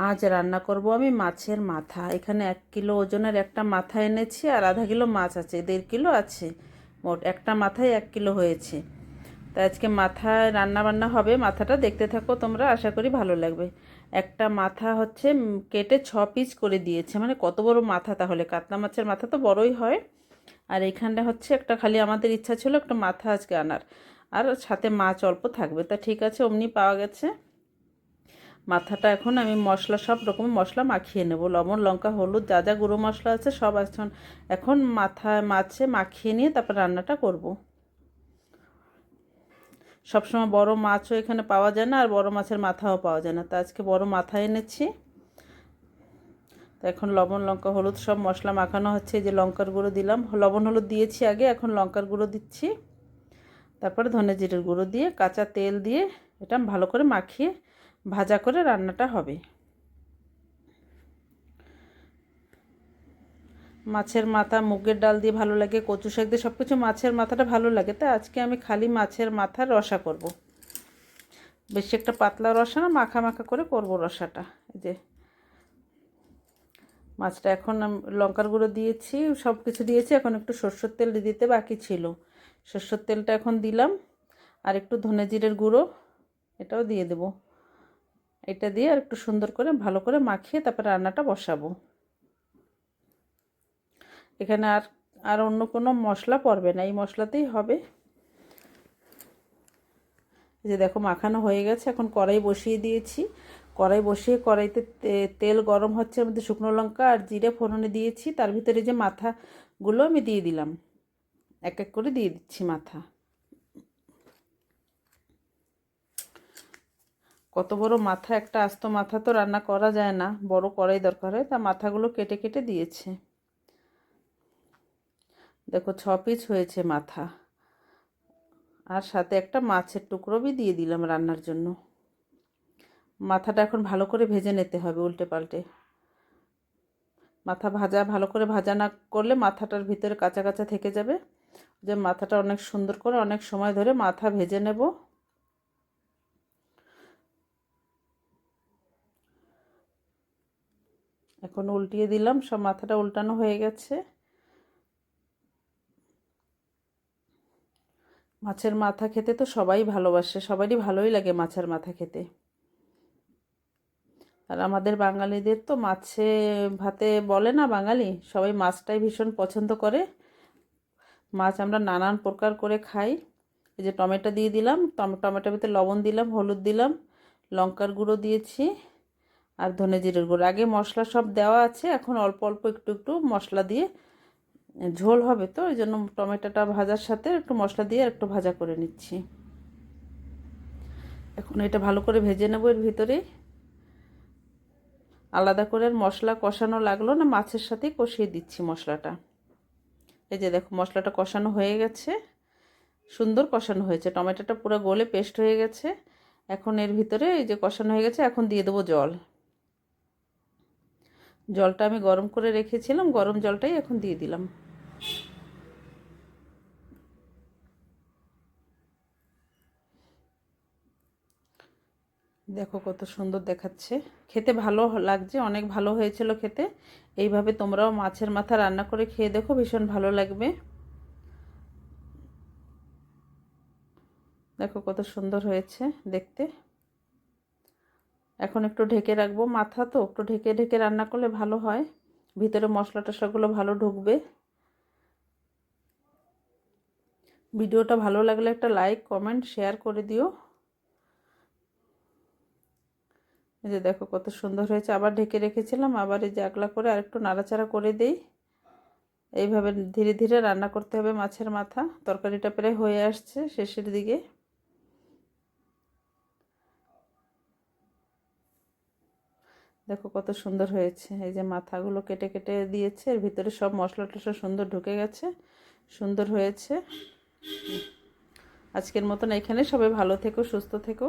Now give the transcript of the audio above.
আজ রান্না করব আমি মাছের মাথা। এখানে 1 কিলো ওজনের একটা মাথা এনেছি আর আধা কিলো মাছ আছে, 1.5 কিলো আছে। মোট একটা মাথায় 1 কিলো হয়েছে। তাই আজকে মাথায় রান্না বান্না হবে। মাথাটা দেখতে থাকো তোমরা, আশা করি ভালো লাগবে। একটা মাথা হচ্ছে কেটে 6 পিস করে দিয়েছে। মানে কত বড় মাথা, তাহলে কাতলা মাছের মাথা তো বড়ই হয়। আর এখানটা হচ্ছে একটা, খালি আমাদের ইচ্ছা ছিল একটা মাথা আজকে আনার, আর সাথে মাছ অল্প থাকবে। তা ঠিক আছে, অমনি পাওয়া গেছে। মাথাটা এখন আমি মশলা, সব রকম মশলা মাখিয়ে নেব। লবণ, লঙ্কা, হলুদ, যা যা গুঁড়ো মশলা আছে সব এখন মাছে মাখিয়ে নিয়ে তারপর রান্নাটা করব। সবসময় বড় মাছও এখানে পাওয়া যায় না, আর বড় মাছের মাথাও পাওয়া যায় না। তা আজকে বড় মাথা এনেছি। তো এখন লবণ, লঙ্কা, হলুদ সব মশলা মাখানো হচ্ছে। এই যে লঙ্কার গুঁড়ো দিলাম, লবণ হলুদ দিয়েছি আগে, এখন লঙ্কার গুঁড়ো দিচ্ছি। তারপরে ধনে জিরের গুঁড়ো দিয়ে কাঁচা তেল দিয়ে এটা ভালো করে মাখিয়ে ভাজা করে রান্নাটা হবে। মাছের মাথা মুগের ডাল দিয়ে ভালো লাগে, কচু শাক দিয়ে, সব কিছু মাছের মাথাটা ভালো লাগে। তাই আজকে আমি খালি মাছের মাথার রসা করব। বেশি একটা পাতলা রসা না, মাখা মাখা করে করব রসাটা। এই যে মাছটা এখন লঙ্কার গুঁড়ো দিয়েছি, সব কিছু দিয়েছি। এখন একটু সরষের তেল দিতে বাকি ছিল, সরষের তেলটা এখন দিলাম। আর একটু ধনে জিরের গুঁড়ো এটাও দিয়ে দেব। এটা দিয়ে আর একটু সুন্দর করে ভালো করে মাখিয়ে তারপরে রান্নাটা বসাবো। এখানে আর অন্য কোনো মশলা পড়বে না, এই মশলাতেই হবে। এই যে দেখো মাখানো হয়ে গেছে। এখন কড়াই বসিয়ে দিয়েছি। কড়াই বসিয়ে কড়াইতে তেল গরম হচ্ছে, এর মধ্যে শুকনো লঙ্কা আর জিরে ফোড়নে দিয়েছি। তার ভিতরে যে মাথাগুলো আমি দিয়ে দিলাম, এক এক করে দিয়ে দিচ্ছি মাথা। কত বড় মাথা, একটা আস্ত মাথা তো রান্না করা যায় না, বড় কড়াই দরকার হয়। তা মাথাগুলো কেটে কেটে দিয়েছে। দেখো 6 পিস হয়েছে মাথা, আর সাথে একটা মাছের টুকরো দিয়ে দিলাম রান্নার জন্য। মাথাটা এখন ভালো করে ভেজে নিতে হবে উল্টে পাল্টে। মাথা ভালো করে ভাজা না করলে মাথাটার ভিতরে কাঁচা কাঁচা থেকে যাবে। যে মাথাটা অনেক সুন্দর করে অনেক সময় ধরে মাথা ভেজে নেব। এখন উল্টিয়ে দিলাম, সব মাথাটা উল্টানো হয়ে গেছে। মাছের মাথা খেতে তো সবাই ভালোবাসে, সবারই ভালোই লাগে মাছের মাথা খেতে। আর আমাদের বাঙালিদের তো মাছে ভাতে বলে না বাঙালি, সবাই মাছটাই ভীষণ পছন্দ করে। মাছ আমরা নানান প্রকার করে খাই। এই যে টমেটো দিয়ে দিলাম, টমেটোর ভিতরে লবণ দিলাম, হলুদ দিলাম, লঙ্কার গুঁড়ো দিয়েছি আর ধনে জিরের গুঁড়ো। আগে মশলা সব দেওয়া আছে, এখন অল্প অল্প একটু একটু মশলা দিয়ে, ঝোল হবে তো ওই জন্য টমেটোটা ভাজার সাথে একটু মশলা দিয়ে একটু ভাজা করে নিচ্ছি। এখন এটা ভালো করে ভেজে নেব। এর ভিতরে আলাদা করে মশলা কষানো লাগলো না, মাছের সাথেই কষিয়ে দিচ্ছি মশলাটা। এই যে দেখো মশলাটা কষানো হয়ে গেছে, সুন্দর কষানো হয়েছে, টমেটোটা পুরো গলে পেস্ট হয়ে গেছে। এখন এর ভিতরে এই যে কষানো হয়ে গেছে, এখন দিয়ে দেবো জল। জলটা আমি গরম করে রেখেছিলাম, গরম জলটাই এখন দিয়ে দিলাম। দেখো কত সুন্দর দেখাচ্ছে, খেতে ভালো লাগছে, অনেক ভালো হয়েছিল খেতে। এইভাবে তোমরাও মাছের মাথা রান্না করে খেয়ে দেখো, ভীষণ ভালো লাগবে। দেখো কত সুন্দর হয়েছে দেখতে। এখন একটু ঢেকে রাখবো, মাথা তো একটু ঢেকে ঢেকে রান্না করলে ভালো হয়, ভিতরে মশলা টশলাগুলো ভালো ঢুকবে। ভিডিওটা ভালো লাগলে একটা লাইক কমেন্ট শেয়ার করে দিও। এই যে দেখো কত সুন্দর হয়েছে। আবার ঢেকে রেখেছিলাম, আবার এই যে আগলা করে আরেকটু নাড়াচাড়া করে দেই। এইভাবে ধীরে ধীরে রান্না করতে হবে মাছের মাথা। তরকারিটা প্রায় হয়ে আসছে শেষের দিকে। দেখো কত সুন্দর হয়েছে। এই যে মাথাগুলো কেটে কেটে দিয়েছে, এর ভিতরে সব মশলা টশলা সুন্দর ঢুকে গেছে, সুন্দর হয়েছে। আজকের মতন এখানে, সবাই ভালো থেকো, সুস্থ থেকো।